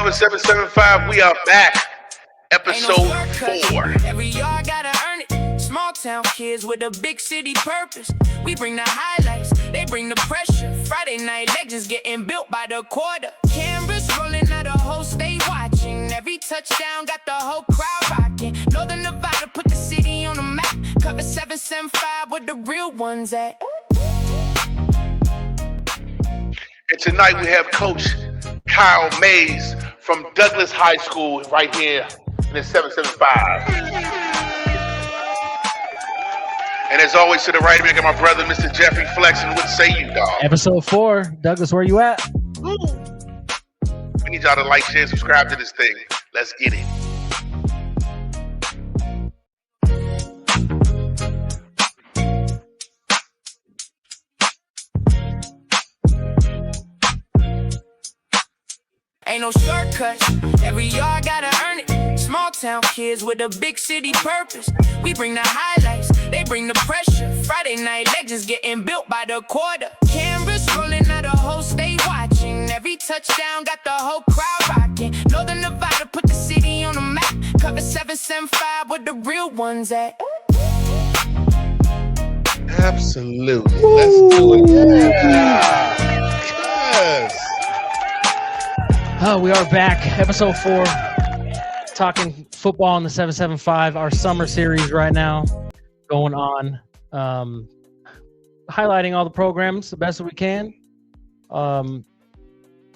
Cover775, we are back. Episode 4. Every yard gotta earn it. Small town kids with a big city purpose. We bring the highlights, they bring the pressure. Friday night legends getting built by the quarter. Cameras rolling out, the whole state watching. Every touchdown got the whole crowd rocking. Northern Nevada put the city on the map. Cover775 where the real ones at. And tonight we have Coach Kyle Mays from Douglas High School right here in the 775. And as always, to the right, we got my brother, Mr. Jeffrey Flexen. What say you, dog? Episode 4. Douglas, where you at? Woo. We need y'all to like, share, subscribe to this thing. Let's get it. Ain't no shortcuts, every yard gotta earn it. Small town kids with a big city purpose. We bring the highlights, they bring the pressure. Friday night legends getting built by the quarter. Cameras rolling out, the whole state watching. Every touchdown got the whole crowd rocking. Northern Nevada put the city on the map. Cover775 where the real ones at. Absolutely. Let's do it. Yeah. Yes. Oh, we are back. Episode 4. Talking football in the 775. Our summer series right now going on. Highlighting all the programs the best that we can.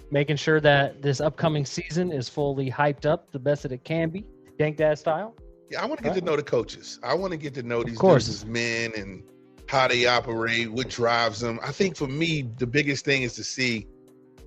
Making sure that this upcoming season is fully hyped up the best that it can be. Dank Dad style. Yeah, I want to get to know the coaches. I want to get to know these dudes as men and how they operate, what drives them. I think for me, the biggest thing is to see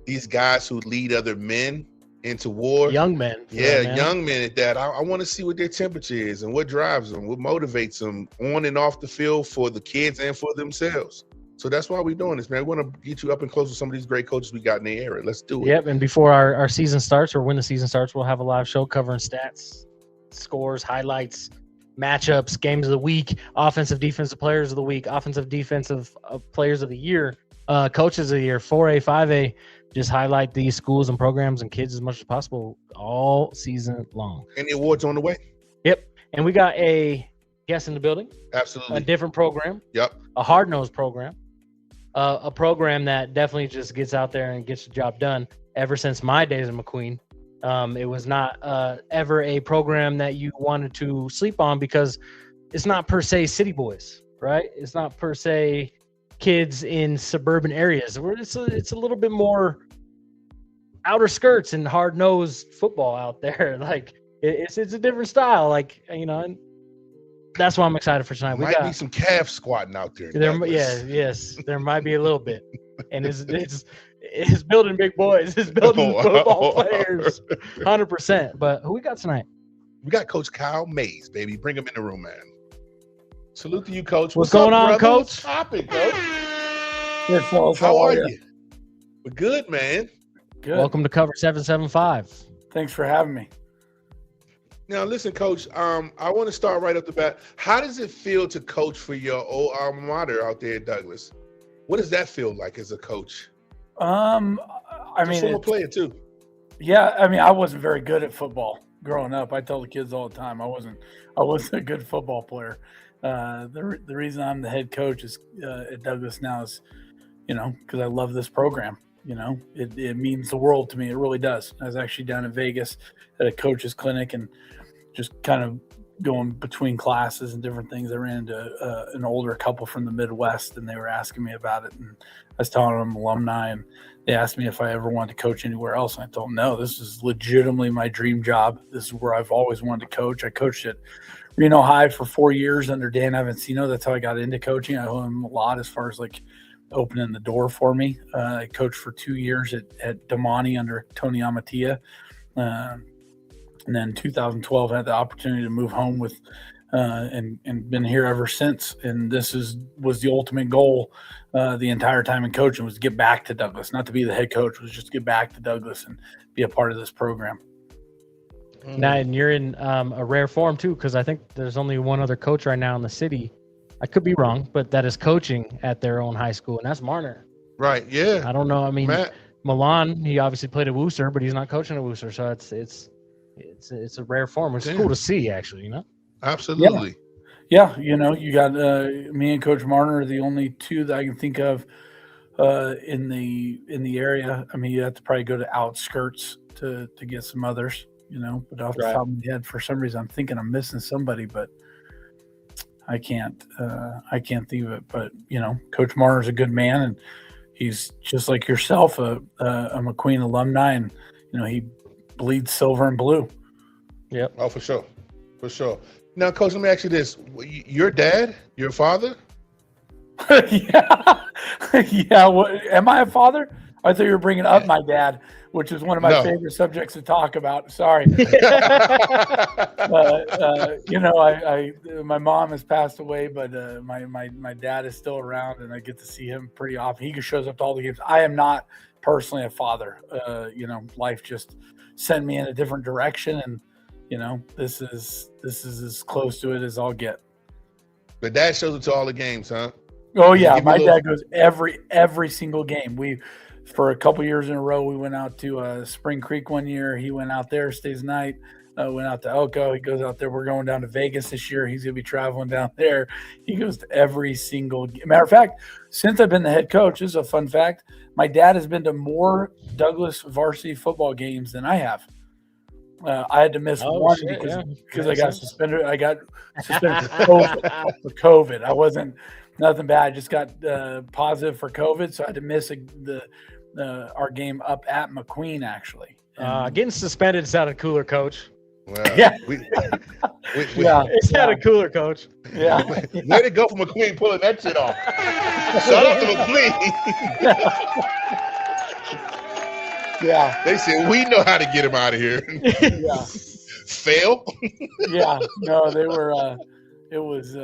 these guys who lead other men into war. Young men. Yeah, young men at that. I want to see what their temperature is and what drives them, what motivates them on and off the field for the kids and for themselves. So that's why we're doing this, man. We want to get you up and close with some of these great coaches we got in the area. Let's do it. Yep, and before our season starts, or when the season starts, we'll have a live show covering stats, scores, highlights, matchups, games of the week, offensive, defensive players of the week, offensive, defensive players of the year, coaches of the year, 4A, 5A. Just highlight these schools and programs and kids as much as possible all season long. And the awards on the way. Yep. And we got a guest in the building. Absolutely. A different program. Yep. A hard-nosed program. A program that definitely just gets out there and gets the job done. Ever since my days in McQueen, it was not ever a program that you wanted to sleep on because it's not per se city boys, right? It's not per se kids in suburban areas. It's a little bit more outer skirts and hard-nosed football out there. Like it's a different style. Like, you know, and that's why I'm excited for tonight. Might be some calf squatting out there. Yes, there might be a little bit. And it's building big boys. It's building football players, 100%. But who we got tonight? We got Coach Kyle Mays, baby. Bring him in the room, man. Salute to you, Coach. What's going on, brother? Coach? What's poppin', Coach? Good, folks. How are you? We're good, man. Good. Welcome to Cover775. Thanks for having me. Now, listen, Coach, I want to start right off the bat. How does it feel to coach for your old alma mater out there at Douglas? What does that feel like as a coach? I mean, former player too. Yeah, I mean, I wasn't very good at football growing up. I tell the kids all the time I wasn't a good football player. The reason I'm the head coach is at Douglas now is, you know, because I love this program. You know, it means the world to me. It really does. I was actually down in Vegas at a coach's clinic and just kind of going between classes and different things. I ran into an older couple from the Midwest, and they were asking me about it. And I was telling them I'm alumni, and they asked me if I ever wanted to coach anywhere else. And I told them, no, this is legitimately my dream job. This is where I've always wanted to coach. I coached at Reno High for 4 years under Dan Avancino. That's how I got into coaching. I owe him a lot as far as like opening the door for me. I coached for 2 years at Damani under Tony Amatia. And then 2012 had the opportunity to move home with and been here ever since. And this was the ultimate goal the entire time in coaching, was to get back to Douglas, not to be the head coach, was just to get back to Douglas and be a part of this program. Now, and you're in a rare form too, because I think there's only one other coach right now in the city. I could be wrong, but that is coaching at their own high school, and that's Marner. Right. Yeah. I don't know. I mean, Milan, he obviously played at Worcester, but he's not coaching at Worcester, so it's a rare form, which is cool to see, actually. Absolutely. Yeah, you got me and Coach Marner are the only two that I can think of in the area. I mean, you have to probably go to outskirts to get some others, But off the top of my head, for some reason, I'm thinking I'm missing somebody, but I can't think of it. But Coach Marner's a good man, and he's just like yourself, a McQueen alumni, and he bleeds silver and blue. Yep. Oh, for sure. Now, Coach, let me ask you this: your dad, your father? Yeah. What, am I a father? I thought you were bringing up my dad, which is one of my favorite subjects to talk about. Sorry. My mom has passed away, but my dad is still around, and I get to see him pretty often. He shows up to all the games. I am not personally a father. Life just sent me in a different direction, and this is as close to it as I'll get. But dad shows up to all the games, huh? Oh yeah, my dad goes every single game. For a couple years in a row, we went out to Spring Creek one year. He went out there, stays the night. Went out to Elko. He goes out there. We're going down to Vegas this year. He's gonna be traveling down there. He goes to every single game. Matter of fact, since I've been the head coach, this is a fun fact. My dad has been to more Douglas varsity football games than I have. I had to miss one because I got suspended. I got suspended for COVID. I wasn't nothing bad. I just got positive for COVID, so I had to miss our game up at McQueen, actually. Getting suspended sounded cooler, Coach. Well, yeah, it sounded cooler, Coach. Yeah, way to go for McQueen pulling that shit off. Shout out to McQueen. Yeah, they said we know how to get him out of here. Yeah, fail. Yeah, no, they were. It was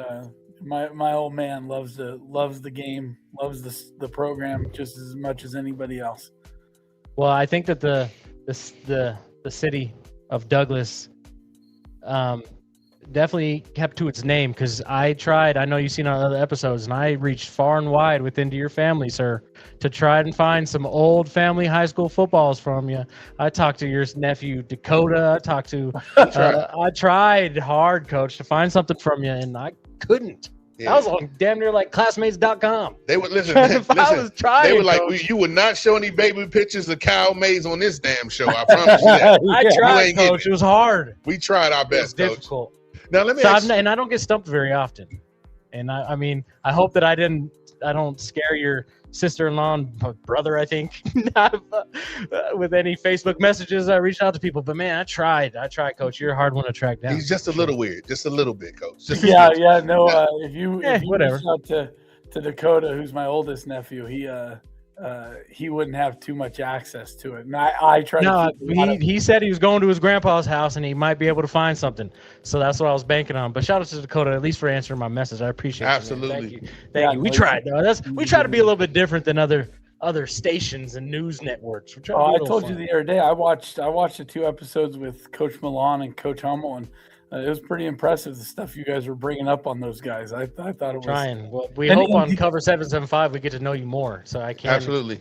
my old man loves the game, loves the program just as much as anybody else. Well, I think that the city of Douglas definitely kept to its name, because I tried. I know you've seen on other episodes, and I reached far and wide within your family, sir, to try and find some old family high school footballs from you. I talked to your nephew Dakota. I tried hard, Coach, to find something from you, and I couldn't. Yeah. I was on damn near like classmates.com. They would listen. I was trying. They were like, you would not show any baby pictures of Kyle Mays on this damn show. I promise you that. I tried, Coach. It was hard. We tried our best, Coach. Difficult. Now let me. And I don't get stumped very often. And I mean, I hope that I don't scare your sister-in-law and brother, I think, with any Facebook messages. I reached out to people, but man, I tried, Coach. You're a hard one to track down. He's just a little weird, just a little bit, Coach. If you whatever. reach out to Dakota, who's my oldest nephew, he wouldn't have too much access to it. And I tried. No, he said he was going to his grandpa's house and he might be able to find something. So that's what I was banking on. But shout out to Dakota, at least for answering my message. I appreciate it. Absolutely. Thank you. We tried though. We try to be a little bit different than other stations and news networks. I told you the other day I watched the 2 episodes with Coach Milan and Coach Hummel, and it was pretty impressive, the stuff you guys were bringing up on those guys. I thought it was trying. Well, we hope on Cover775 we get to know you more. So I can absolutely.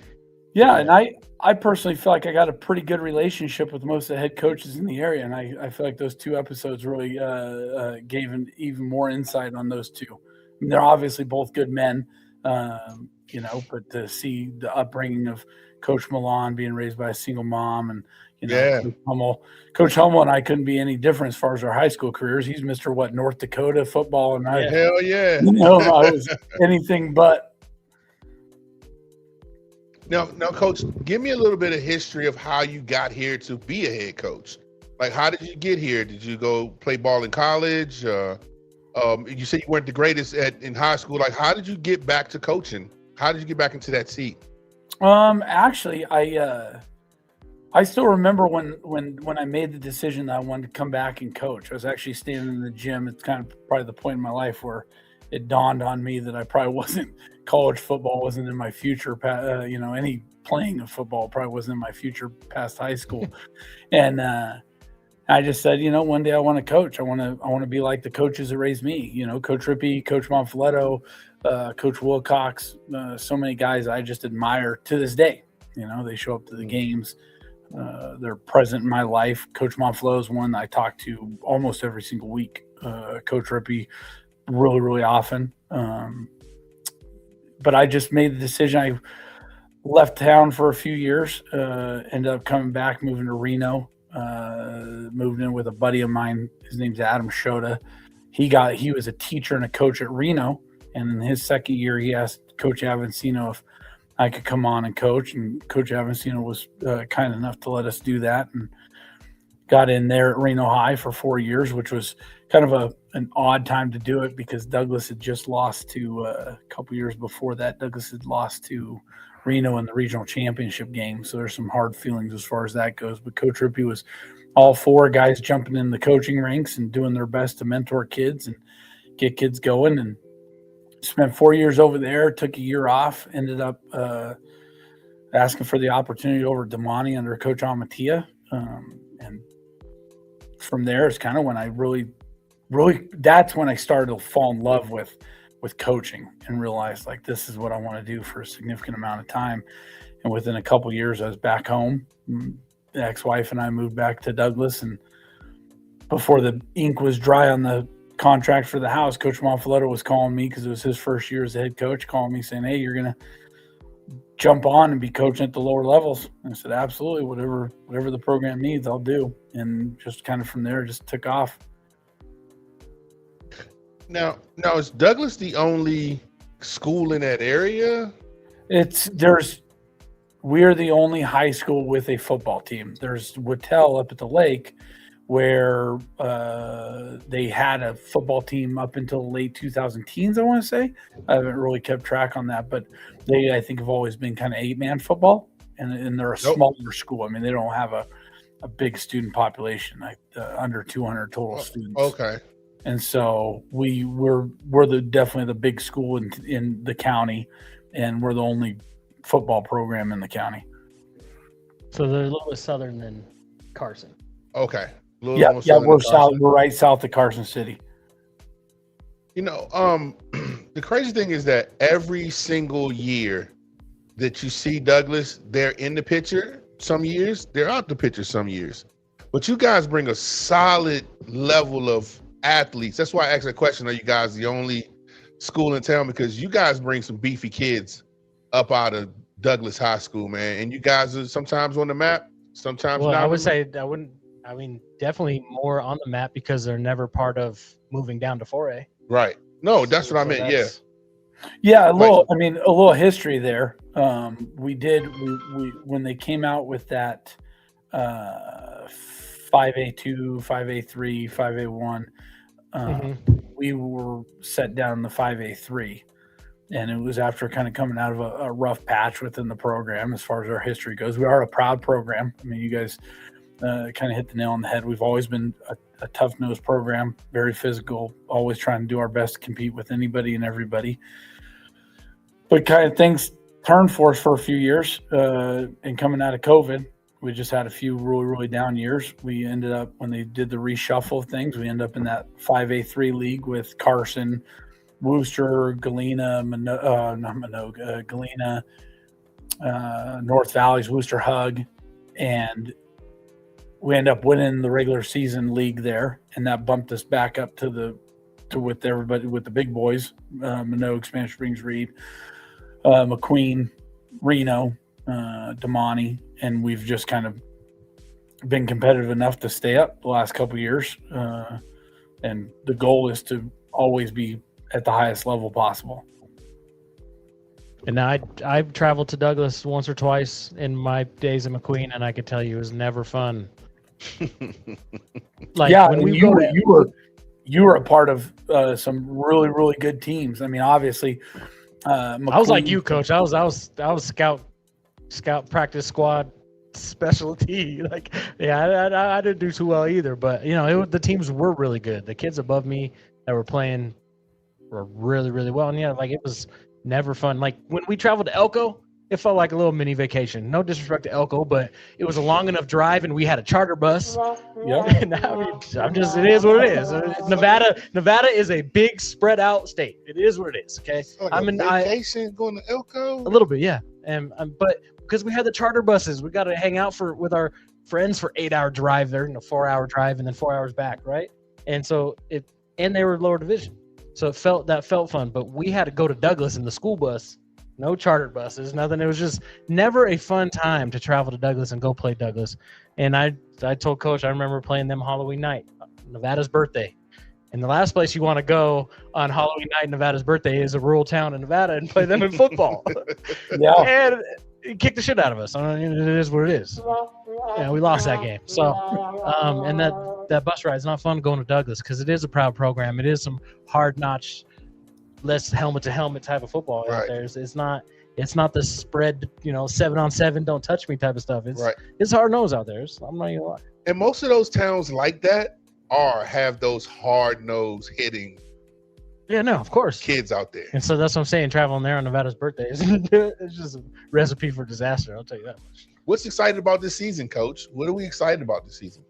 Yeah, and I personally feel like I got a pretty good relationship with most of the head coaches in the area, and I feel like those 2 episodes really gave even more insight on those 2. I mean, they're obviously both good men, but to see the upbringing of Coach Milan being raised by a single mom, and Coach Hummel and I couldn't be any different as far as our high school careers. He's Mr. North Dakota football, and hell yeah, I was anything but. Now, Coach, give me a little bit of history of how you got here to be a head coach. Like, how did you get here? Did you go play ball in college? You said you weren't the greatest in high school. Like, how did you get back to coaching? How did you get back into that seat? Actually, I still remember when I made the decision that I wanted to come back and coach. I was actually standing in the gym. It's kind of probably the point in my life where it dawned on me that I probably wasn't college football wasn't in my future. Any playing of football probably wasn't in my future past high school. And I just said, one day I want to coach. I want to be like the coaches that raised me. Coach Rippey, Coach Monfiletto, Coach Wilcox, so many guys I just admire to this day. You know, they show up to the games. They're present in my life. Coach Monflo is one I talk to almost every single week. Coach Rippey really, really often. But I just made the decision. I left town for a few years, ended up coming back, moving to Reno, moved in with a buddy of mine. His name's Adam Shota. He was a teacher and a coach at Reno. And in his second year, he asked Coach Avancino if I could come on and coach. And Coach Avancino was kind enough to let us do that, and got in there at Reno High for 4 years, which was kind of an odd time to do it because Douglas had just lost to a couple years before that. Douglas had lost to Reno in the regional championship game. So there's some hard feelings as far as that goes. But Coach Rippey was all for guys jumping in the coaching ranks and doing their best to mentor kids and get kids going. And spent 4 years over there, took a year off, ended up asking for the opportunity over at Damani under Coach Amatia. And from there is kind of when I really, that's when I started to fall in love with coaching and realized like this is what I want to do for a significant amount of time. And within a couple of years, I was back home. The ex-wife and I moved back to Douglas, and before the ink was dry on the contract for the house, Coach Monfaletta was calling me because it was his first year as a head coach, calling me saying, "Hey, you're gonna jump on and be coaching at the lower levels." And I said, "Absolutely, whatever the program needs, I'll do." And just kind of from there, just took off. Now is Douglas the only school in that area? We're the only high school with a football team. There's Whittle up at the lake, where they had a football team up until the late 2010s, I want to say. I haven't really kept track on that, but they, I think, have always been kind of 8-man football, and they're a smaller school. I mean, they don't have a big student population, like under 200 total students. Okay. And so we're definitely the big school in the county, and we're the only football program in the county. So they're a little bit southern than Carson. Okay. Yeah, we're south. We're right south of Carson City. You know, the crazy thing is that every single year that you see Douglas, they're in the picture some years, they're out the picture some years. But you guys bring a solid level of athletes. That's why I asked that question, are you guys the only school in town? Because you guys bring some beefy kids up out of Douglas High School, man. And you guys are sometimes on the map, sometimes not. I would say definitely more on the map because they're never part of moving down to 4A. Right. No, that's what I meant. Yeah. Yeah, a little history there. We when they came out with that 5A2, 5A3, 5A1, we were set down the 5A3. And it was after kind of coming out of a rough patch within the program as far as our history goes. We are a proud program. I mean, you guys kind of hit the nail on the head. We've always been a tough-nosed program, very physical, always trying to do our best to compete with anybody and everybody. But kind of things turned for us for a few years. And coming out of COVID, we just had a few really, really down years. We ended up, when they did the reshuffle of things, we ended up in that 5A3 league with Carson, Wooster, Galena, Galena, North Valley's Wooster Hug, and we end up winning the regular season league there, and that bumped us back up to with everybody, with the big boys, Minogue, Spanish Springs, Reed, McQueen, Reno, Damani, and we've just kind of been competitive enough to stay up the last couple of years, and the goal is to always be at the highest level possible. And I've traveled to Douglas once or twice in my days at McQueen, and I could tell you it was never fun. You were a part of some really, really good teams. I mean, obviously, McQueen, I was like you, Coach. I was scout practice squad specialty. Like, yeah, I didn't do too well either. But the teams were really good. The kids above me that were playing were really, really well. And like it was never fun. Like when we traveled to Elko, it felt like a little mini vacation. No disrespect to Elko, but it was a long enough drive, and we had a charter bus. Yeah. It is what it is. Nevada is a big spread out state. It is what it is. Okay. Like vacation going to Elko? A little bit, yeah. But because we had the charter buses. We got to hang out with our friends for 8-hour drive there, 4-hour drive and then 4 hours back, right? And so and they were lower division, so it felt fun. But we had to go to Douglas in the school bus, no chartered buses, nothing. It was just never a fun time to travel to Douglas and go play Douglas. And I told Coach I remember playing them Halloween night, Nevada's birthday. And the last place you want to go on Halloween night, Nevada's birthday, is a rural town in Nevada and play them in football. Yeah. And it kicked the shit out of us. I mean, it is what it is. Yeah, we lost that game. So, and that bus ride is not fun going to Douglas because it is a proud program. It is some hard notch, less helmet to helmet type of football out there. It's not the spread, 7-on-7, don't touch me type of stuff. It's hard nose out there. I'm not gonna lie. And most of those towns like that have those hard nose hitting. Yeah, no, of course. Kids out there. And so that's what I'm saying. Traveling there on Nevada's birthday it's just a recipe for disaster. I'll tell you that much. What's excited about this season, Coach? What are we excited about this season?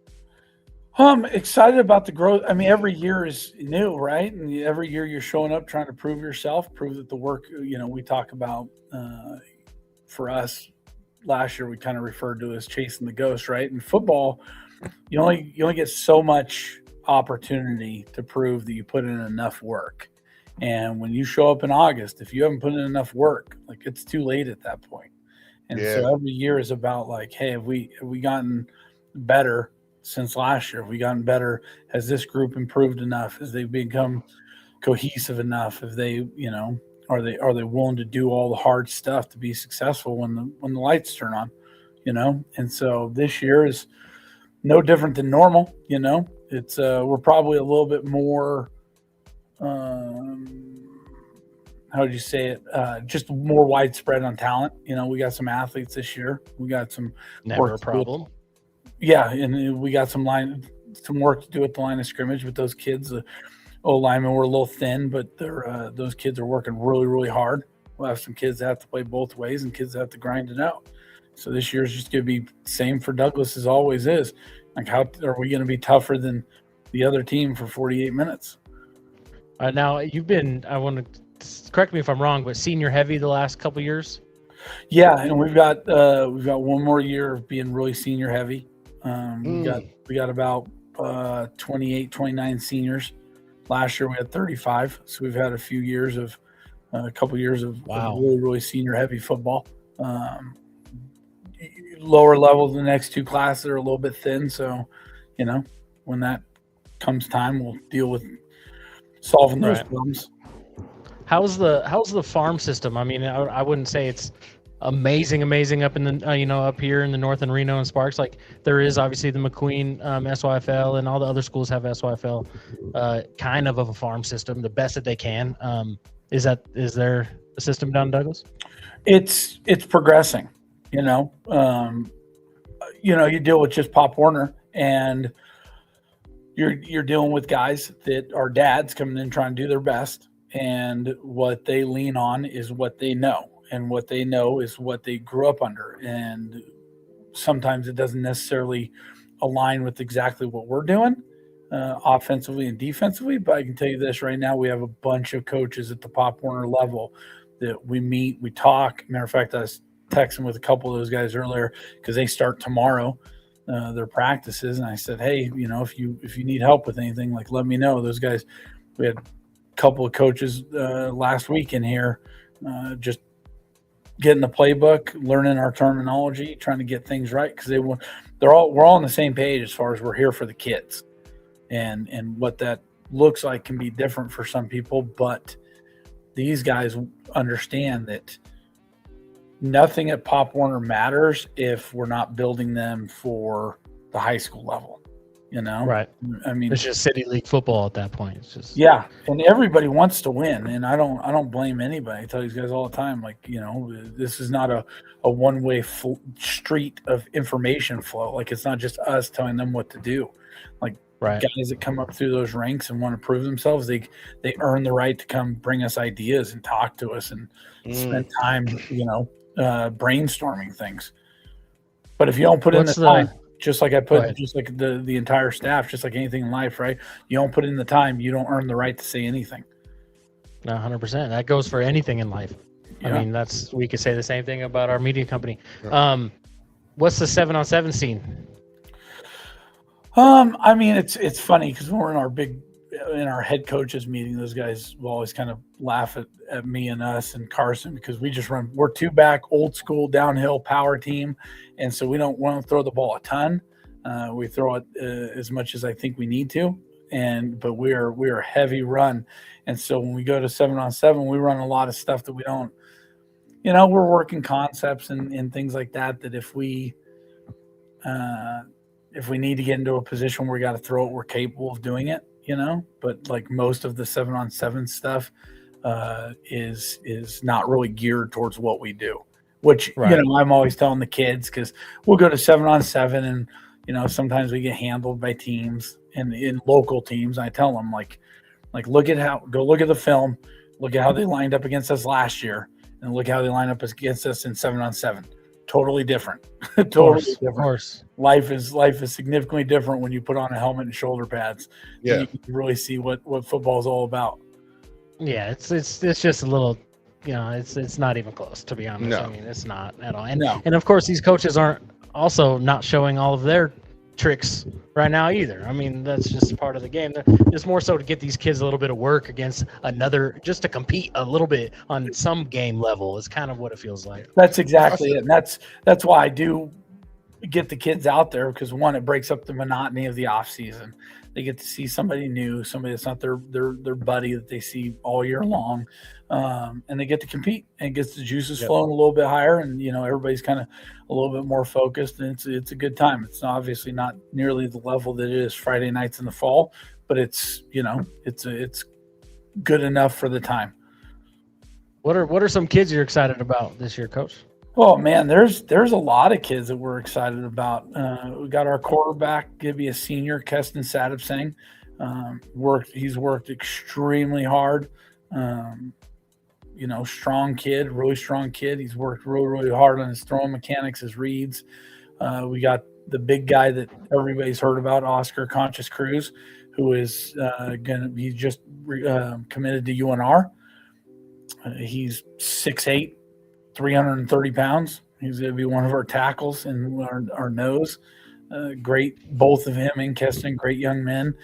I'm excited about the growth. I mean, every year is new, right? And every year you're showing up trying to prove yourself, prove that the work, we talk about for us last year, we kind of referred to as chasing the ghost, right? In football, you only get so much opportunity to prove that you put in enough work. And when you show up in August, if you haven't put in enough work, like it's too late at that point. And so every year is about like, hey, have we gotten better since last year? Have we gotten better? Has this group improved enough? Has they become cohesive enough? Have they, are they willing to do all the hard stuff to be successful when the lights turn on? And so this year is no different than normal. It's we're probably a little bit more how would you say it? Just more widespread on talent. We got some athletes this year. We got some never a problem. Yeah, and we got some work to do at the line of scrimmage with those kids. The O-linemen were a little thin, but those kids are working really, really hard. We'll have some kids that have to play both ways and kids that have to grind it out. So this year is just going to be same for Douglas as always is. Like, how are we going to be tougher than the other team for 48 minutes? Now, you've been, I want to correct me if I'm wrong, but senior heavy the last couple of years? Yeah, and we've got one more year of being really senior heavy. We got about 28, 29 seniors. Last year we had 35, so we've had a couple years of really, really senior heavy football. Lower level, the next two classes are a little bit thin, so when that comes time, we'll deal with solving those problems. How's the farm system? I mean, I wouldn't say it's amazing up in the up here in the north in Reno and Sparks. Like, there is obviously the McQueen SYFL, and all the other schools have SYFL, kind of a farm system, the best that they can. Is there a system down in Douglas? It's progressing. You deal with just Pop Warner, and you're dealing with guys that are dads coming in trying to do their best, and what they lean on is what they know. And what they know is what they grew up under. And sometimes it doesn't necessarily align with exactly what we're doing offensively and defensively. But I can tell you this right now, we have a bunch of coaches at the Pop Warner level that we meet, we talk. Matter of fact, I was texting with a couple of those guys earlier because they start tomorrow, their practices. And I said, hey, if you need help with anything, like, let me know. Those guys, we had a couple of coaches last week in here just getting the playbook, learning our terminology, trying to get things right, because we're all on the same page as far as we're here for the kids, and what that looks like can be different for some people, but these guys understand that nothing at Pop Warner matters if we're not building them for the high school level. Right. I mean, it's just city league football at that point. It's just, yeah, and everybody wants to win, and I don't blame anybody. I tell these guys all the time, like, this is not a one-way street of information flow. Like, it's not just us telling them what to do. Like, guys that come up through those ranks and want to prove themselves, they earn the right to come bring us ideas and talk to us and spend time, brainstorming things. But if you don't put in the time, just like just like the entire staff, just like anything in life, right? You don't put in the time, you don't earn the right to say anything. No, 100%. That goes for anything in life. I mean, we could say the same thing about our media company. Yeah. What's the 7-on-7 scene? I mean, it's funny because when we're in our head coaches meeting, those guys will always kind of laugh at me and us and Carson because we're 2 back, old school downhill power team, and so we don't throw the ball a ton. We throw it as much as I think we need to, but we are heavy run, and so when we go to 7-on-7, we run a lot of stuff that we don't. We're working concepts and things like that. That if we need to get into a position where we got to throw it, we're capable of doing it. But like most of the 7-on-7 stuff is not really geared towards what we do. Which Right. I'm always telling the kids because we'll go to 7-on-7 and sometimes we get handled by teams and in local teams. I tell them like look at the film, look at how they lined up against us last year, and look how they line up against us in 7-on-7. Totally different. Totally different. Of course. Life is significantly different when you put on a helmet and shoulder pads. Yeah. You can really see what football is all about. Yeah, it's just a little, it's not even close, to be honest. No. I mean, it's not at all. And No. and of course, these coaches aren't also not showing all of their tricks right now either. I mean, that's just part of the game. It's more so to get these kids a little bit of work against another, just to compete a little bit on some game level is kind of what it feels like. That's exactly it. And that's why I do get the kids out there because one, it breaks up the monotony of the off season. They get to see somebody new, somebody that's not their buddy that they see all year long, and they get to compete and it gets the juices flowing a little bit higher, and everybody's kind of a little bit more focused, and it's a good time. It's obviously not nearly the level that it is Friday nights in the fall, but it's good enough for the time. What are some kids you're excited about this year, Coach? Oh man, there's a lot of kids that we're excited about. We got our quarterback, gonna be a senior, Keston Sadipsang. He's worked extremely hard. Strong kid, really strong kid. He's worked really, really hard on his throwing mechanics, his reads. We got the big guy that everybody's heard about, Oscar Conscious Cruz, who is he's just committed to UNR. He's 6'8". 330 pounds. He's going to be one of our tackles in our nose. Great, both of him and Keston, great young men.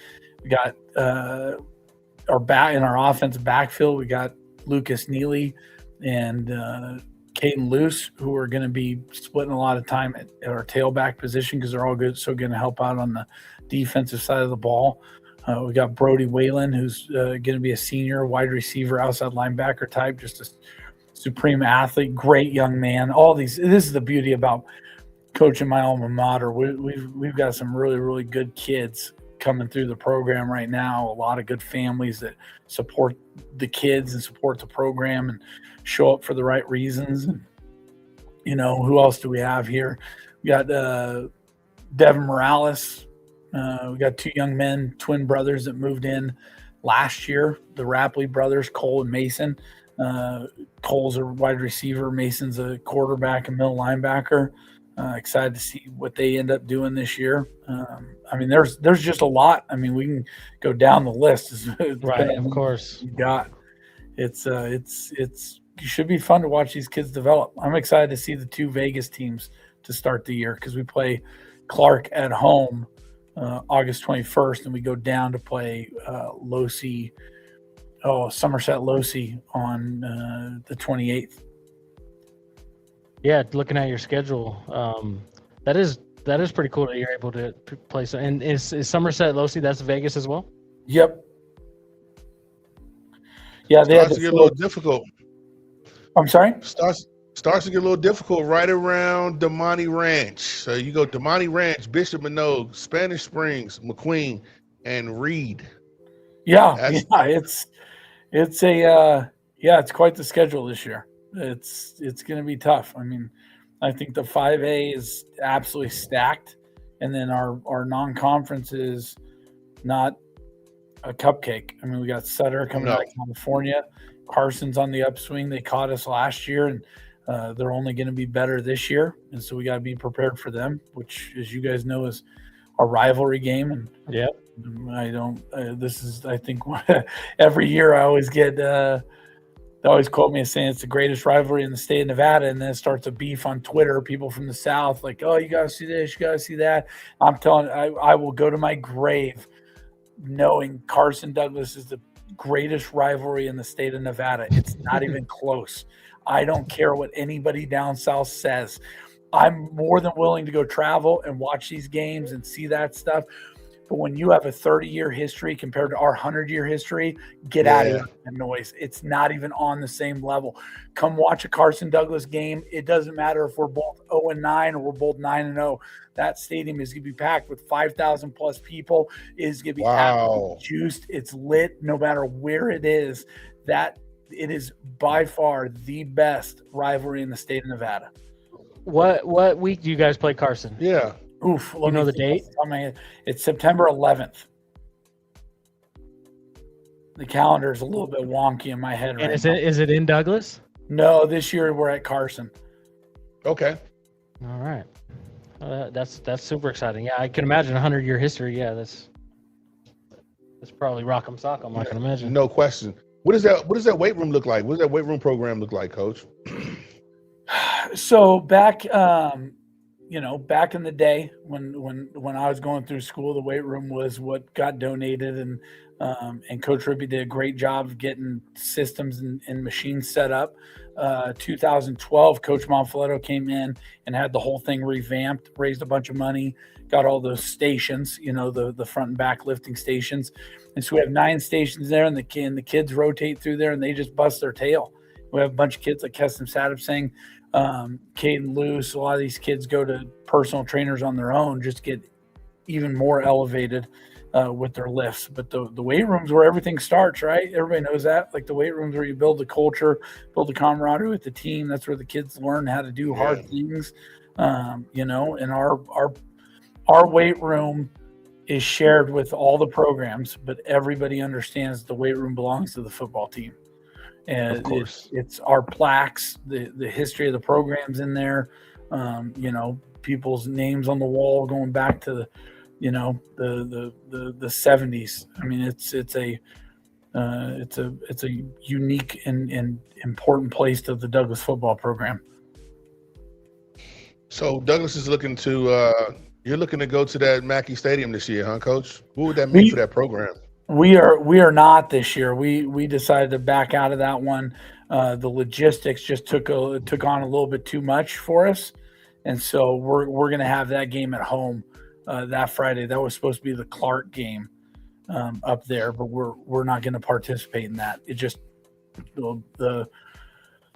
We got in our offensive backfield, we got Lucas Neely and Caden Luce, who are going to be splitting a lot of time at our tailback position because they're all good, so going to help out on the defensive side of the ball. We got Brody Whalen, who's going to be a senior wide receiver, outside linebacker type, just a supreme athlete, great young man. This is the beauty about coaching my alma mater. We've got some really, really good kids coming through the program right now. A lot of good families that support the kids and support the program and show up for the right reasons. And, who else do we have here? We got Devin Morales. We got 2 young men, twin brothers that moved in last year, the Rapley brothers, Cole and Mason. Cole's a wide receiver. Mason's a quarterback and middle linebacker. Excited to see what they end up doing this year. There's just a lot. I mean, we can go down the list. Right, of course. You got it should be fun to watch these kids develop. I'm excited to see the 2 Vegas teams to start the year because we play Clark at home August 21st, and we go down to play Somerset Losi on the 28th. Yeah, looking at your schedule, that is pretty cool that you're able to play. So, and is Somerset Losi, that's Vegas as well? Yep. Yeah, they starts to get a little difficult. I'm sorry. Starts to get a little difficult right around Damani Ranch. So you go Damani Ranch, Bishop Minogue, Spanish Springs, McQueen, and Reed. It's quite the schedule this year. It's going to be tough. I mean, I think the 5A is absolutely stacked, and then our non-conference is not a cupcake. I mean, we got Sutter coming out of California. Carson's on the upswing. They caught us last year, and they're only going to be better this year, and so we got to be prepared for them, which, as you guys know, is a rivalry game. And yep. I think every year I always get They always quote me as saying it's the greatest rivalry in the state of Nevada, and then it starts a beef on Twitter. People from the South like, oh, you got to see this, you got to see that. I'm telling you, I will go to my grave knowing Carson Douglas is the greatest rivalry in the state of Nevada. It's not even close. I don't care what anybody down south says. I'm more than willing to go travel and watch these games and see that stuff. But when you have a 30-year history compared to our 100-year history, get out of here with that noise. It's not even on the same level. Come watch a Carson Douglas game. It doesn't matter if we're both 0-9 or we're both 9-0. That stadium is going to be packed with 5,000 plus people. It is going to be absolutely juiced. It's lit no matter where it is. That it is by far the best rivalry in the state of Nevada. What week do you guys play Carson? Yeah. Oof. You know the date? It's September 11th. The calendar is a little bit wonky in my head And right now. is it in Douglas? No, this year we're at Carson. Okay. All right. That's super exciting. Yeah, I can imagine 100-year history. Yeah, that's probably rock'em sock'em. I can imagine. No question. What does that weight room look like? What does that weight room program look like, Coach? So back back in the day when I was going through school, the weight room was what got donated, and Coach Rippey did a great job of getting systems and machines set up. 2012, Coach Monfiletto came in and had the whole thing revamped, raised a bunch of money, got all those stations, the front and back lifting stations. And so we have 9 stations there, and the kids rotate through there, and they just bust their tail. We have a bunch of kids like Keston Sadipsing, Caden Luce. A lot of these kids go to personal trainers on their own just to get even more elevated with their lifts. But the weight rooms where everything starts, right? Everybody knows that. Like the weight rooms where you build the culture, build the camaraderie with the team. That's where the kids learn how to do hard things. And our weight room is shared with all the programs, but everybody understands the weight room belongs to the football team. And of course, it's our plaques, the history of the programs in there, people's names on the wall going back to the 70s. I mean, it's a unique and important place to the Douglas football program. So Douglas is looking to you're looking to go to that Mackey Stadium this year, huh, Coach? What would that mean for that program? We are not this year. We decided to back out of that one. The logistics just took on a little bit too much for us, and so we're going to have that game at home that Friday. That was supposed to be the Clark game up there, but we're not going to participate in that. It just the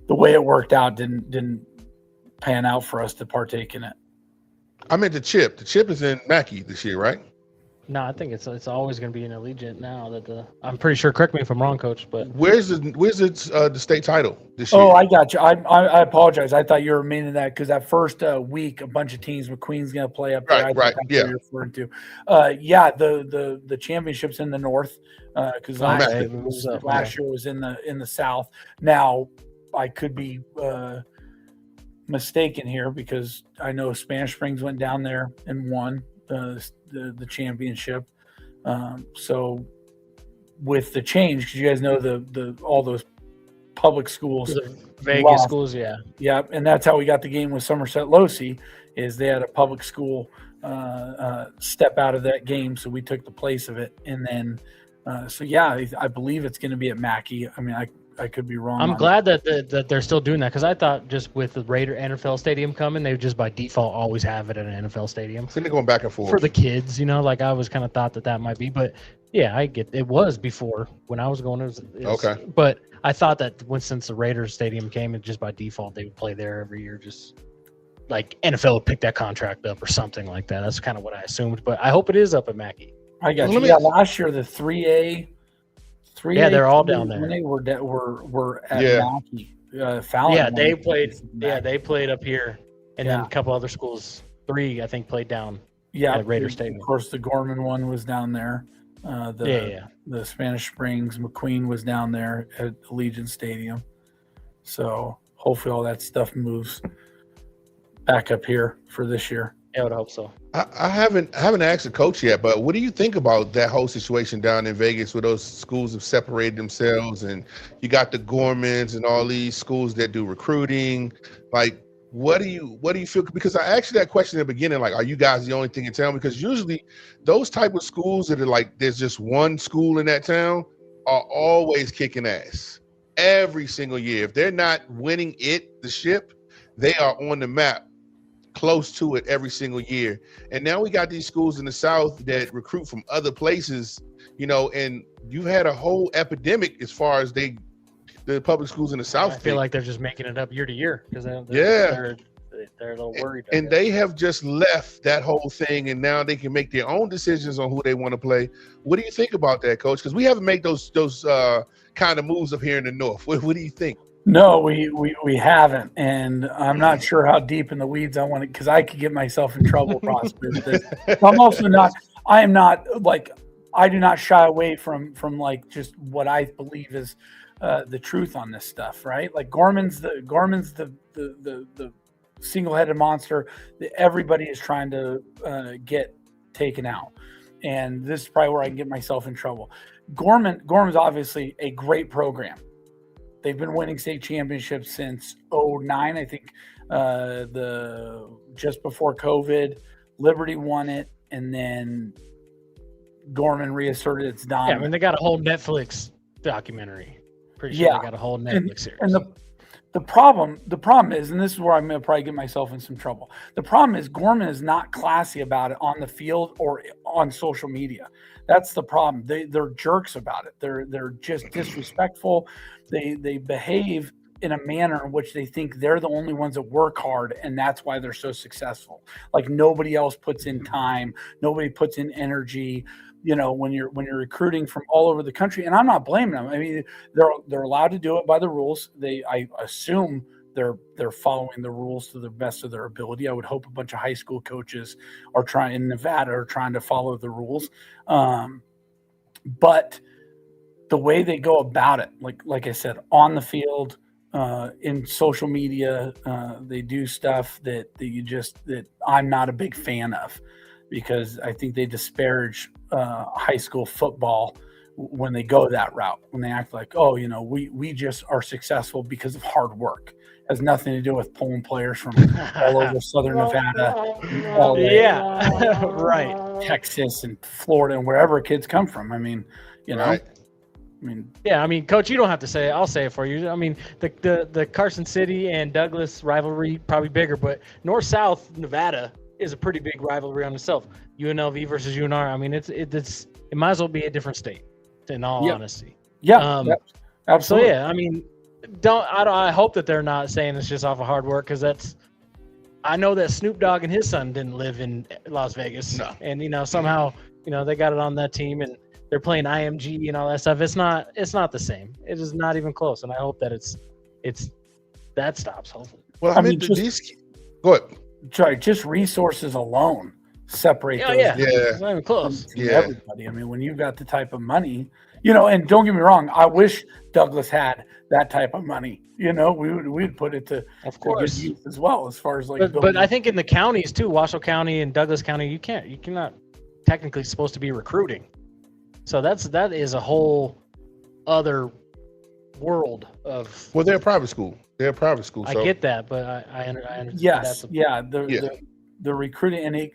way it worked out didn't pan out for us to partake in it. I meant the Chip. The Chip is in Mackey this year, right? No, I think it's always going to be an Allegiant now. I'm pretty sure. Correct me if I'm wrong, Coach. But where's the state title this year? Oh, I got you. I apologize. I thought you were meaning that because that first week, a bunch of teams, McQueen's going to play up there. Right. Yeah. You're referring to. The championship's in the north because last year was in the south. Now I could be mistaken here because I know Spanish Springs went down there and won the championship. So with the change, because you guys know the all those public schools, the Vegas schools, yeah, and that's how we got the game with Somerset Losi, is they had a public school step out of that game, so we took the place of it, and then I believe it's going to be at Mackey. I mean, I could be wrong. I'm glad that they're still doing that because I thought just with the Raider NFL stadium coming, they would just by default always have it at an NFL stadium. So they're going back and forth for the kids, like I was kind of thought that might be, but yeah, I get it was before when I was going. It was okay, but I thought that since the Raiders stadium came, and just by default they would play there every year, just like NFL would pick that contract up or something like that. That's kind of what I assumed, but I hope it is up at Mackey. I got you. Yeah, last year the 3A. Yeah, they're all down there. When they were at Mackey. Fallon. Yeah, they played. Yeah, they played up here, and then a couple other schools. 3, I think, played down. Yeah, at Raider Stadium. Of course, the Gorman one was down there. The Spanish Springs McQueen was down there at Allegiant Stadium. So hopefully all that stuff moves back up here for this year. Yeah, I would hope so. I haven't asked the coach yet, but what do you think about that whole situation down in Vegas where those schools have separated themselves and you got the Gormans and all these schools that do recruiting? Like, what do you feel? Because I asked you that question at the beginning, like, are you guys the only thing in town? Because usually those type of schools that are like, there's just one school in that town are always kicking ass every single year. If they're not winning the ship, they are on the map close to it every single year. And now we got these schools in the South that recruit from other places, and you've had a whole epidemic as far as the public schools in the South. I feel like they're just making it up year to year because they're a little worried. And they have just left that whole thing, and now they can make their own decisions on who they want to play. What do you think about that, Coach? Because we haven't made those kind of moves up here in the North. What do you think? No, we haven't, and I'm not sure how deep in the weeds I want to, because I could get myself in trouble possibly with this. I'm also not. I am not like. I do not shy away from like just what I believe is the truth on this stuff, right? Like Gorman's the single-headed monster that everybody is trying to get taken out, and this is probably where I can get myself in trouble. Gorman's obviously a great program. They've been winning state championships since 2009, I think. Just before COVID, Liberty won it, and then Gorman reasserted its dominance. Yeah, I mean they got a whole Netflix documentary. Pretty sure they got a whole Netflix series. And the problem is, and this is where I'm going to probably get myself in some trouble. The problem is Gorman is not classy about it on the field or on social media. That's the problem. They're jerks about it. They're just disrespectful. They behave in a manner in which they think they're the only ones that work hard, and that's why they're so successful. Like nobody else puts in time, nobody puts in energy. When you're recruiting from all over the country, and I'm not blaming them. I mean, they're allowed to do it by the rules. I assume they're following the rules to the best of their ability. I would hope a bunch of high school coaches in Nevada are trying to follow the rules. But the way they go about it, like I said, on the field, in social media, they do stuff that I'm not a big fan of, because I think they disparage high school football when they go that route, when they act like, we just are successful because of hard work. It has nothing to do with pulling players from all over Southern Nevada, LA, right, Texas and Florida and wherever kids come from. I mean, Right. Coach, you don't have to say it. I'll say it for you. I mean, the Carson City and Douglas rivalry probably bigger, but North-South Nevada is a pretty big rivalry on itself. UNLV versus UNR. I mean, it might as well be a different state, in all honesty. Yeah, absolutely. So yeah, I mean, I hope that they're not saying it's just off of hard work, because I know that Snoop Dogg and his son didn't live in Las Vegas, and somehow they got it on that team, and they're playing IMG and all that stuff. It's not the same. It is not even close, and I hope that that stops. Hopefully. Well, I mean, go ahead. Sorry, just resources alone separate those. Yeah, it's not even close. Everybody. I mean, when you've got the type of money, and don't get me wrong, I wish Douglas had that type of money. We'd put it to good use as well, as far as But I think in the counties too, Washoe County and Douglas County, you cannot technically supposed to be recruiting. So that is a whole other world of. Well, they're a private school. So. I get that, but I understand. Yes, the recruiting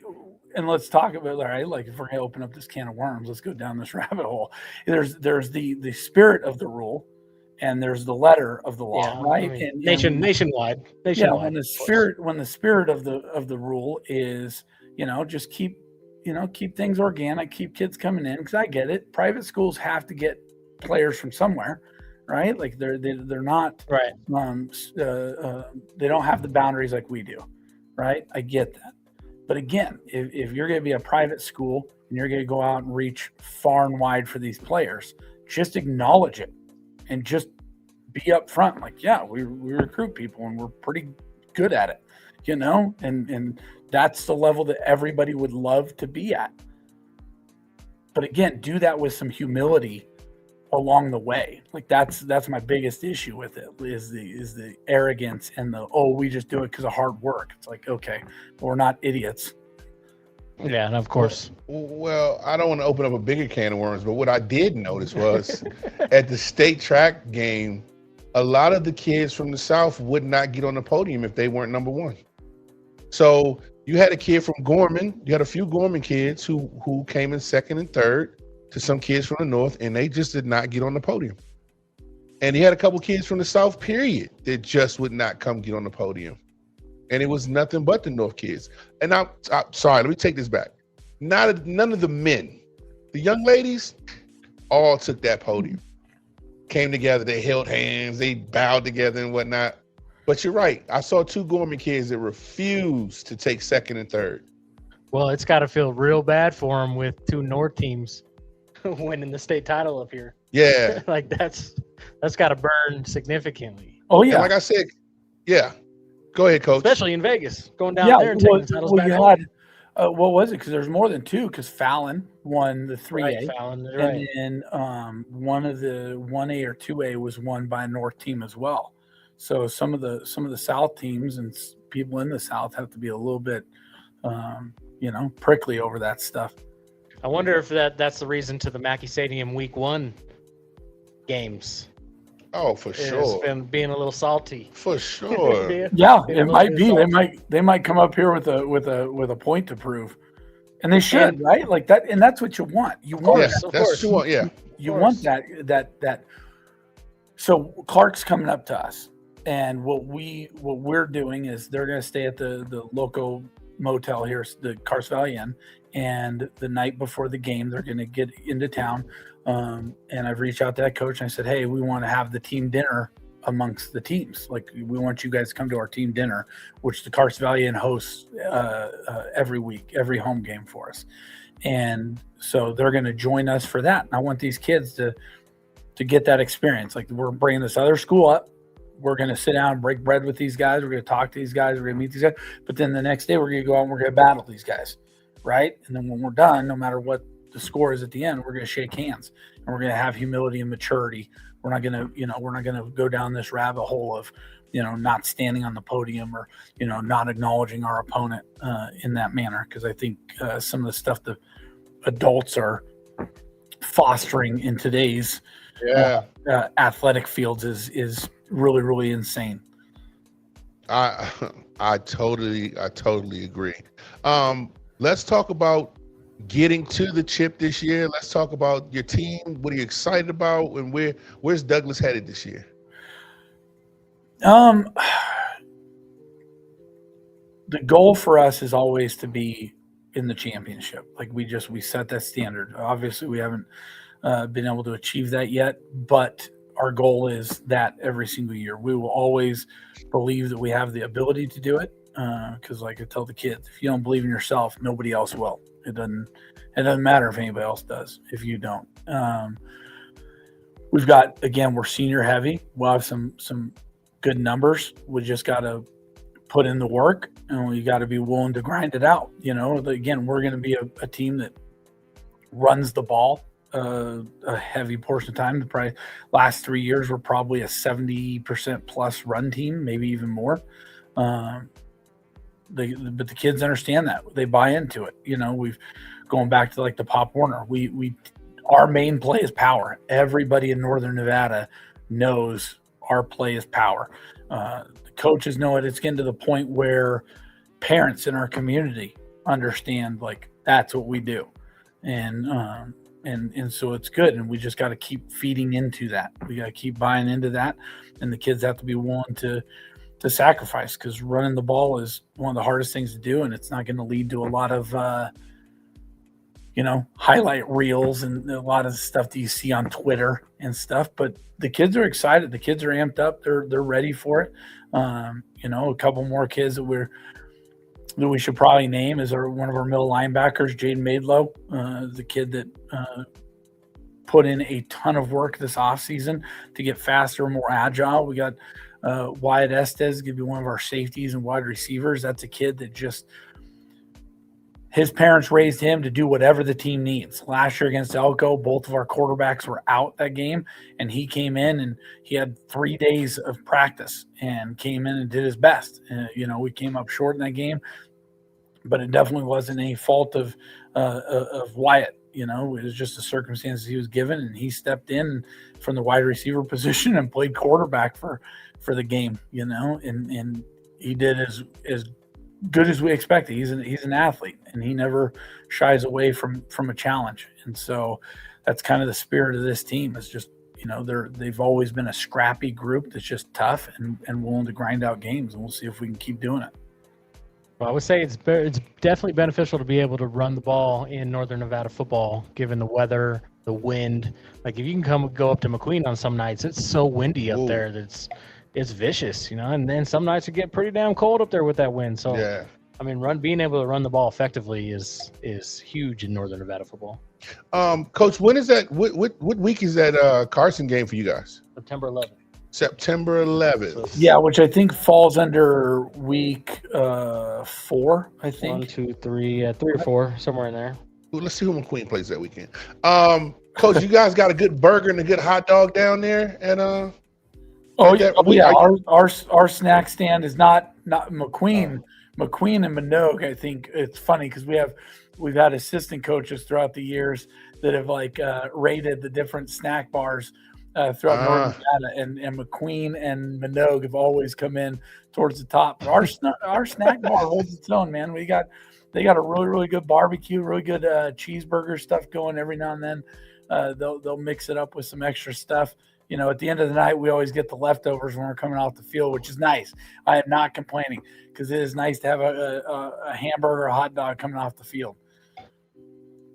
and let's talk about, all right, like if we're gonna open up this can of worms, let's go down this rabbit hole. There's the spirit of the rule, and there's the letter of the law, right? I mean, nationwide. Yeah, when the spirit of the rule is, just keep things organic, keep kids coming in, because I get it. Private schools have to get players from somewhere, right? Like they're not right. They don't have the boundaries like we do, right? I get that. But again, if you're going to be a private school and you're going to go out and reach far and wide for these players, just acknowledge it and just be upfront. Like, yeah, we recruit people and we're pretty good at it, and that's the level that everybody would love to be at. But again, do that with some humility along the way. Like that's my biggest issue with it is the arrogance and we just do it because of hard work. It's like, okay, we're not idiots. Yeah, and of course. Well, I don't want to open up a bigger can of worms, but what I did notice was at the state track game, a lot of the kids from the South would not get on the podium if they weren't number one. So you had a kid from Gorman, you had a few Gorman kids who came in second and third to some kids from the North, and they just did not get on the podium. And he had a couple kids from the South, period, that just would not come get on the podium. And it was nothing but the North kids. And I'm sorry, let me take this back. None of the men, the young ladies, all took that podium. Came together, they held hands, they bowed together and whatnot. But you're right. I saw two Gorman kids that refused to take second and third. Well, it's got to feel real bad for them with two North teams winning the state title up here. Yeah. Like that's got to burn significantly. Oh yeah. And like I said, yeah. Go ahead, Coach. Especially in Vegas, going down there and taking the titles back you home. had, what was it? Because there's more than two. Because Fallon won the 3A, Right, Fallon, right. and then one of the 1A or 2A was won by a North team as well. So some of the South teams and people in the South have to be a little bit, prickly over that stuff. I wonder if that's the reason to the Mackey Stadium Week 1 games. Oh, for sure. It's been being a little salty. For sure. Yeah, it might be. They might come up here with a point to prove, and they should, right? Like that, and that's what you want. You want, that's what you want. Yeah, you want that. So Clark's coming up to us, and what we're doing is they're going to stay at the local motel here, the Cars Valley Inn, and the night before the game, they're going to get into town. And I've reached out to that coach and I said, hey, we want to have the team dinner amongst the teams. Like, we want you guys to come to our team dinner, which the Cars Valley Inn hosts every week, every home game for us. And so they're going to join us for that. And I want these kids to get that experience. Like, we're bringing this other school up. We're going to sit down and break bread with these guys. We're going to talk to these guys. We're going to meet these guys. But then the next day we're going to go out and we're going to battle these guys. Right. And then when we're done, no matter what the score is at the end, we're going to shake hands and we're going to have humility and maturity. We're not going to go down this rabbit hole of, not standing on the podium or, not acknowledging our opponent in that manner. Because I think some of the stuff the adults are fostering in today's athletic fields is really, really insane. I totally agree. Let's talk about getting to the chip this year. Let's talk about your team. What are you excited about, and where's Douglas headed this year? The goal for us is always to be in the championship. Like, we set that standard. Obviously, we haven't been able to achieve that yet, but our goal is that every single year. We will always believe that we have the ability to do it. Because, like I tell the kids, if you don't believe in yourself, nobody else will. It doesn't matter if anybody else does if you don't. We've got, again, we're senior heavy. We'll have some good numbers. We just got to put in the work, and we got to be willing to grind it out. Again, we're going to be a team that runs the ball a heavy portion of time. The last 3 years, we're probably a 70% plus run team, maybe even more. But the kids understand that. They buy into it. We've going back to like the Pop Warner. Our main play is power. Everybody in Northern Nevada knows our play is power. The coaches know it. It's getting to the point where parents in our community understand, like, that's what we do. And so it's good. And we just got to keep feeding into that. We got to keep buying into that. And the kids have to be willing to sacrifice, because running the ball is one of the hardest things to do, and it's not going to lead to a lot of highlight reels and a lot of stuff that you see on Twitter and stuff. But the kids are excited. The kids are amped up. They're ready for it. A couple more kids that we should probably name is one of our middle linebackers, Jaden Maidlow, the kid that put in a ton of work this offseason to get faster, more agile. We got Wyatt Estes could be one of our safeties and wide receivers. That's a kid that his parents raised him to do whatever the team needs. Last year against Elko, both of our quarterbacks were out that game, and he came in and he had 3 days of practice and came in and did his best. We came up short in that game, but it definitely wasn't any fault of Wyatt. You know, it was just the circumstances he was given, and he stepped in from the wide receiver position and played quarterback for the game. You know, and he did as good as we expected. He's an athlete, and he never shies away from a challenge. And so that's kind of the spirit of this team. Is just, you know, they've always been a scrappy group that's just tough and willing to grind out games, and we'll see if we can keep doing it. Well, I would say it's definitely beneficial to be able to run the ball in Northern Nevada football, given the weather, the wind. Like if you can go up to McQueen on some nights, it's so windy up there that it's vicious, you know. And then some nights it get pretty damn cold up there with that wind. So yeah. I mean, being able to run the ball effectively is huge in Northern Nevada football. Coach, when is that? What week is that Carson game for you guys? September 11th. September 11th. Yeah, which I think falls under week 4. I think 1, 2, 3, 3 or 4, somewhere in there. Well, let's see who McQueen plays that weekend. Coach, you guys got a good burger and a good hot dog down there, and our snack stand is not McQueen. McQueen and Minogue. I think it's funny because we've had assistant coaches throughout the years that have rated the different snack bars throughout Northern Nevada, and McQueen and Minogue have always come in towards the top. But our snack bar holds its own, man. They got a really, really good barbecue, really good cheeseburger stuff going every now and then. They'll mix it up with some extra stuff. You know, at the end of the night, we always get the leftovers when we're coming off the field, which is nice. I am not complaining because it is nice to have a hamburger or a hot dog coming off the field.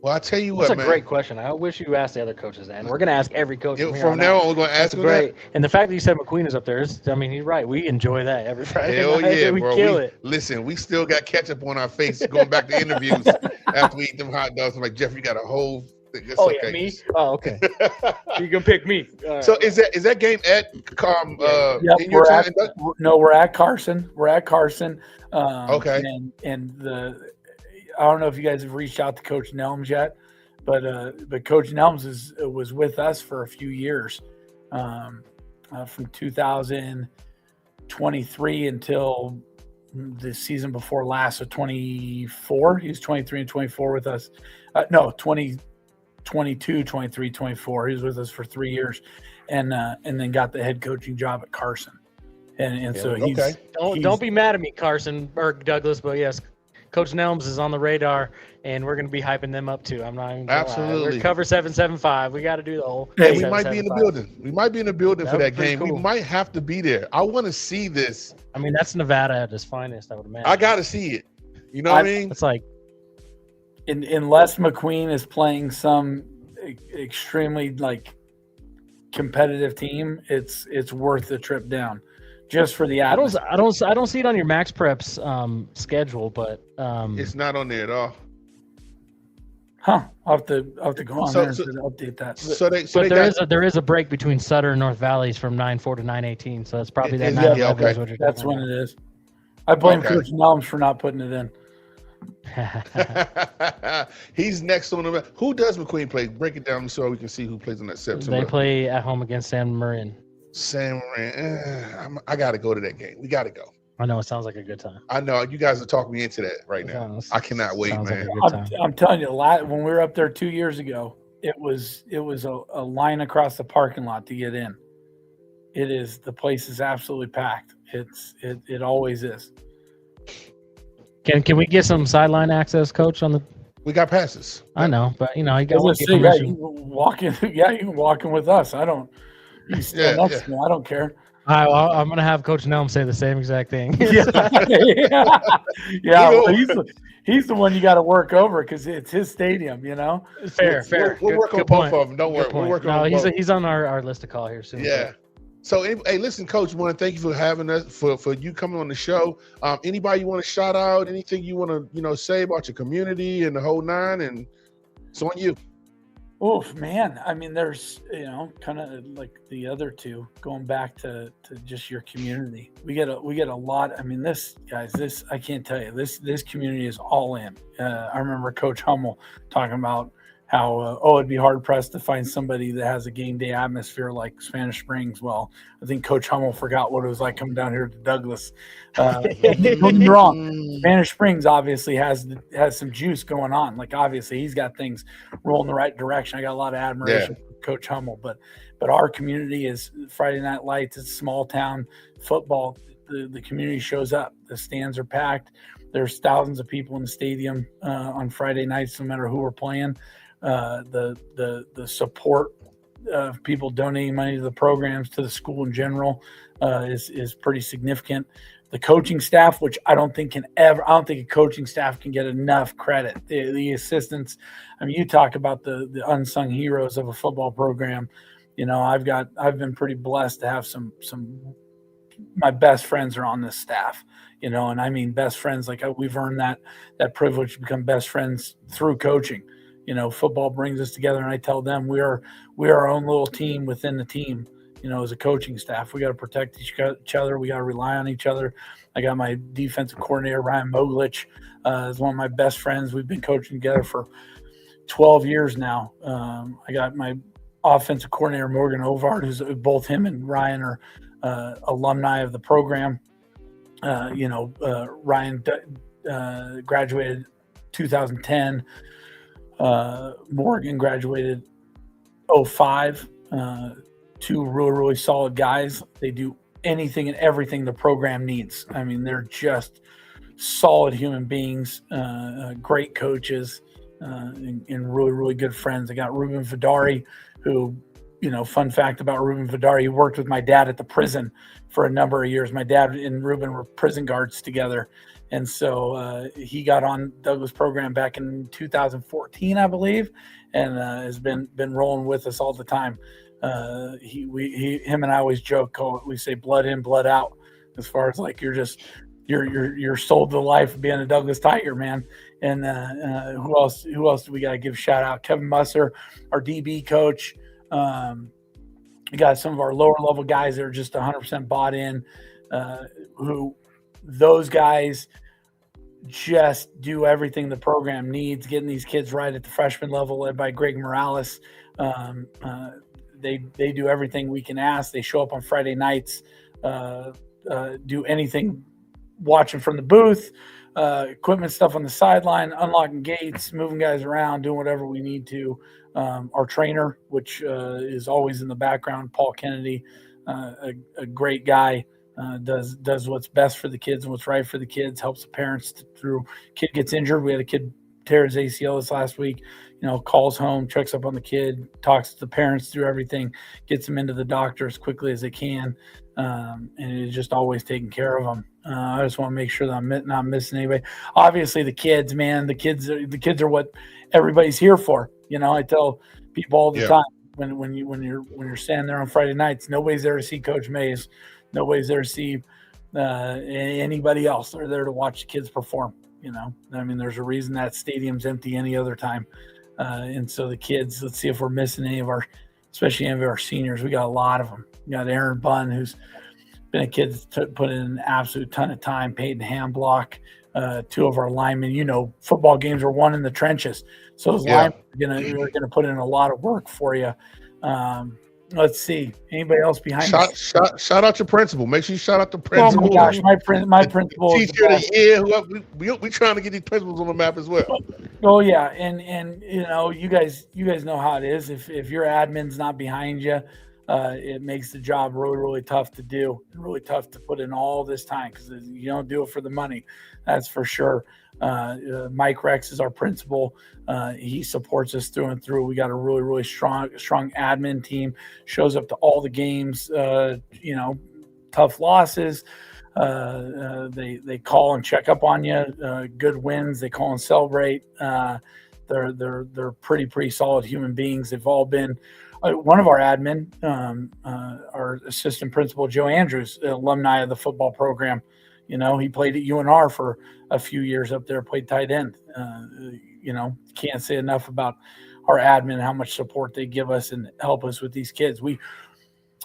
Well, I tell you That's what, man. a great question. I wish you asked the other coaches that. And we're going to ask every coach. From now on, we're going to ask them great. that. And the fact that you said McQueen is up there, he's right. We enjoy that every Friday Hell night. yeah, we bro. kill it. Listen, we still got ketchup on our face going back to interviews after we eat them hot dogs. I'm like, Jeff, you got a whole thing. It's Oh, okay. yeah, me? Oh, okay. You can pick me. All right. So is that game at Yep, in your time? we're at Carson. We're at Carson. Okay. And I don't know if you guys have reached out to Coach Nelms yet, but Coach Nelms was with us for a few years, from 2023 until the season before last, so 24. He was 23 and 24 with us. 22, 23, 24. He was with us for 3 years, and then got the head coaching job at Carson. And so he's okay. Don't be mad at me, Carson or Douglas, but yes, Coach Nelms is on the radar, and we're going to be hyping them up too. I'm not even gonna Absolutely. lie. We're Cover 775. We got to do the whole. Hey, we might be in the building. We might be in the building for that That would be game. cool. We might have to be there. I want to see this. I mean, that's Nevada at its finest, I would imagine. I got to see it. You know what I mean? It's like, unless McQueen is playing some extremely competitive team, it's worth the trip down just for the atmosphere. I don't see it on your Max Preps schedule, but It's not on there at all. I'll have to go on there and update that. there is a break between Sutter and North Valleys from 9-4 to 9-18, so that's probably that 9-11 is what you're That's talking when it is. I blame Coach Nelms for not putting it in. He's next on the. Who does McQueen play? Break it down so we can see who plays on that September. They play at home against San Marin. San Marin. I got to go to that game. We got to go. I know it sounds like a good time. I know you guys are talking me into that right now. I cannot wait, man. I'm telling you, when we were up there 2 years ago, it was a line across the parking lot to get in. It is. The place is absolutely packed. It always is. Can we get some sideline access, Coach? We got passes. I know, but you got to get you permission. can walk in. Yeah, you can walk in with us. I don't. You stand next to me. I don't care. I'm gonna have Coach Nelm say the same exact thing. Yeah. Well, he's the one you got to work over because it's his stadium. Fair. We'll work on both of them. Don't worry. We're working on both. He's on our list to call here soon. Yeah. So, hey, listen, Coach, I want to thank you for having us, for you coming on the show. Anybody you want to shout out, anything you want to, say about your community and the whole nine, and it's on you. Oh, man. I mean, there's, kind of like the other two, going back to just your community. We get a lot. I mean, this I can't tell you, this community is all in. I remember Coach Hummel talking about it'd be hard pressed to find somebody that has a game day atmosphere like Spanish Springs. Well, I think Coach Hummel forgot what it was like coming down here to Douglas. Don't get me wrong. Spanish Springs obviously has some juice going on. Like, obviously he's got things rolling the right direction. I got a lot of admiration for Coach Hummel, but our community is Friday Night Lights. It's small town football. The community shows up. The stands are packed. There's thousands of people in the stadium on Friday nights, no matter who we're playing. The support of people donating money to the programs, to the school in general, is pretty significant. The coaching staff, which I don't think a coaching staff can get enough credit. The assistants, I mean, you talk about the unsung heroes of a football program. You know, I've been pretty blessed to have some my best friends are on this staff, you know, and I mean best friends, like we've earned that privilege to become best friends through coaching. You know, football brings us together, and I tell them we are our own little team within the team. You know, as a coaching staff, we got to protect each other. We got to rely on each other. I got my defensive coordinator, Ryan Moglich, is one of my best friends. We've been coaching together for 12 years now. I got my offensive coordinator, Morgan Ovard, who's both him and Ryan are alumni of the program. Ryan graduated 2010. Morgan graduated 05. Two really, really solid guys. They do anything and everything the program needs. I mean, they're just solid human beings, great coaches, and really, really good friends. I got Ruben Vidari, who, you know, fun fact about Ruben Vidari, he worked with my dad at the prison for a number of years. My dad and Ruben were prison guards together. And so he got on Douglas program back in 2014, I believe, and has been rolling with us all the time. Him and I always joke, we say blood in, blood out, as far as like you're sold the life of being a Douglas Tiger, man. And who else do we got to give a shout out? Kevin Musser, our DB coach. We got some of our lower level guys that are just 100% bought in, who those guys just do everything the program needs, getting these kids right at the freshman level, led by Greg Morales. They do everything we can ask. They show up on Friday nights, do anything, watching from the booth, equipment stuff on the sideline, unlocking gates, moving guys around, doing whatever we need to. Our trainer, which is always in the background, Paul Kennedy, a great guy, does what's best for the kids and what's right for the kids, helps the parents through. Kid gets injured. We had a kid tear his ACL this last week, you know, calls home, checks up on the kid, talks to the parents through everything, gets them into the doctor as quickly as they can. And it's just always taking care of them. I just want to make sure that I'm not missing anybody. Obviously the kids, man, the kids are what everybody's here for. You know, I tell people all the time when you're standing there on Friday nights, nobody's there to see Coach Mays. Nobody's there to see anybody else. They're there to watch the kids perform. You know, I mean, there's a reason that stadium's empty any other time. And so the kids, let's see if we're missing especially any of our seniors. We got a lot of them. We got Aaron Bunn, who's been a kid that's put in an absolute ton of time, Peyton Hamblock, two of our linemen. You know, football games are won in the trenches. So those linemen are gonna put in a lot of work for you. Let's see. Anybody else behind shout out your principal. Make sure you shout out the principal. Oh my gosh, my principal. Teacher of the year. We trying to get these principals on the map as well. Oh yeah, and you know, you guys know how it is. If your admin's not behind you, it makes the job really, really tough to do. Really tough to put in all this time, because you don't do it for the money. That's for sure. Mike Rex is our principal. He supports us through and through. We got a really, really strong admin team. Shows up to all the games. You know, tough losses. They call and check up on you. Good wins, they call and celebrate. They're pretty solid human beings. They've all been. One of our admin, our assistant principal, Joe Andrews, alumni of the football program. You know, he played at UNR for a few years up there, played tight end. You know, can't say enough about our admin, how much support they give us and help us with these kids.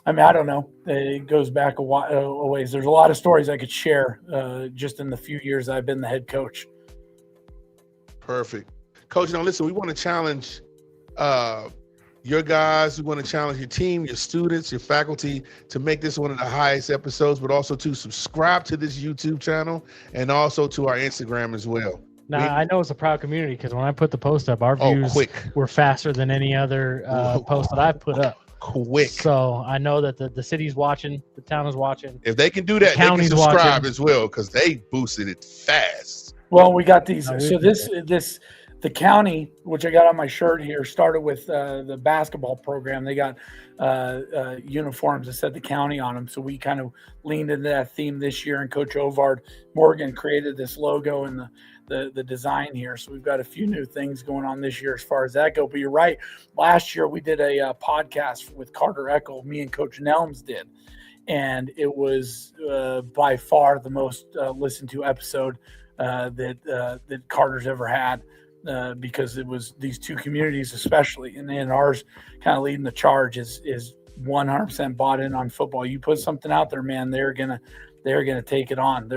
I don't know. It goes back a ways. There's a lot of stories I could share just in the few years I've been the head coach. Perfect. Coach, now listen, we want to challenge your guys who want to challenge your team, your students, your faculty to make this one of the highest episodes, but also to subscribe to this YouTube channel and also to our Instagram as well. Now, I know it's a proud community because when I put the post up, our views were faster than any other post that I've put up. Quick. So I know that the city's watching, the town is watching. If they can do that, they can subscribe as well because they boosted it fast. Well, we got these. So the county, which I got on my shirt here, started with the basketball program. They got uniforms that said the county on them. So we kind of leaned into that theme this year, and Coach Ovard Morgan created this logo and the design here. So we've got a few new things going on this year as far as that go. But you're right. Last year we did a podcast with Carter Eckel, me and Coach Nelms did. And it was by far the most listened to episode that Carter's ever had. Because it was these two communities especially, and then ours kind of leading the charge is 100% bought in on football. You put something out there, man, they're gonna take it on.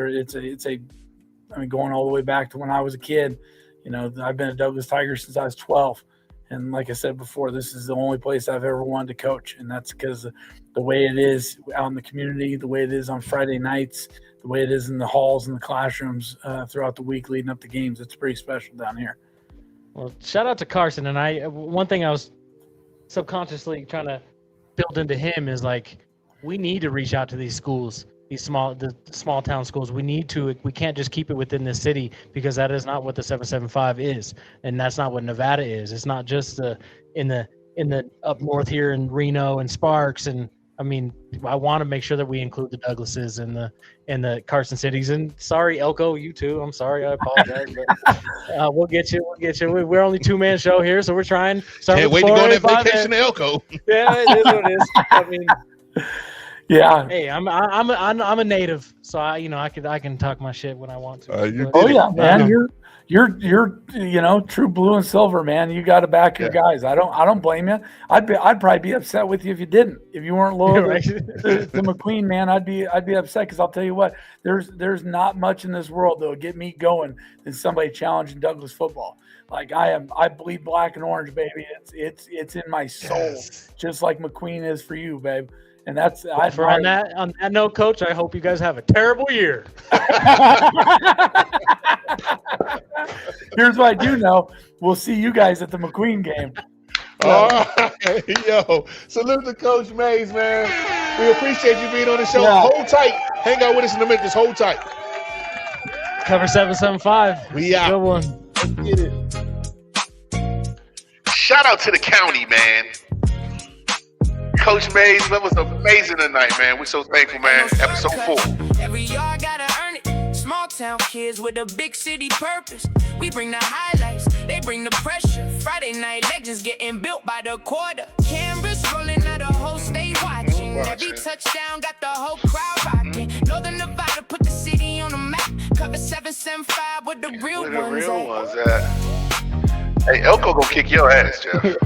I mean, going all the way back to when I was a kid, I've been a Douglas Tiger since I was 12, and like I said before, this is the only place I've ever wanted to coach, and that's because the way it is out in the community, the way it is on Friday nights, the way it is in the halls and the classrooms throughout the week leading up to games. It's pretty special down here. Well, shout out to Carson. And one thing I was subconsciously trying to build into him is like, we need to reach out to these schools, the small town schools. We can't just keep it within this city, because that is not what the 775 is. And that's not what Nevada is. It's not just in the up north here in Reno and Sparks. And I mean, I want to make sure that we include the Douglases and the Carson cities. And sorry, Elko, you too. I'm sorry, I apologize. But we'll get you. We're only 2-man show here, so we're trying. Hey, wait to go on that vacation to Elko. Yeah, it is what it is. I mean, yeah. Hey, I'm a native, so I can talk my shit when I want to. Oh yeah, man, you're true blue and silver, man. You got to back your guys. I don't blame you. I'd probably be upset with you if you didn't. If you weren't loyal to McQueen, man, I'd be upset, because I'll tell you what, there's not much in this world that'll get me going than somebody challenging Douglas football. Like I bleed black and orange, baby. It's in my soul, just like McQueen is for you, babe. And that's on that note, Coach, I hope you guys have a terrible year. Here's what I do know. We'll see you guys at the McQueen game. All right. Yo, salute to Coach Mays, man. We appreciate you being on the show. Yeah. Hold tight. Hang out with us in a minute. Just hold tight. Cover 775. We out. Good one. Let's get it. Shout out to the county, man. Coach Mays, that was amazing tonight, man. We're so thankful, man. Episode 4. Every yard gotta earn it. Small town kids with a big city purpose. We bring the highlights, they bring the pressure. Friday night legends getting built by the quarter. Cameras rolling out, the whole state watching. Every touchdown got the whole crowd rocking. Northern Nevada put the city on the map. Cover 775 with the real ones at. Hey, Elko gonna kick your ass, Jeff.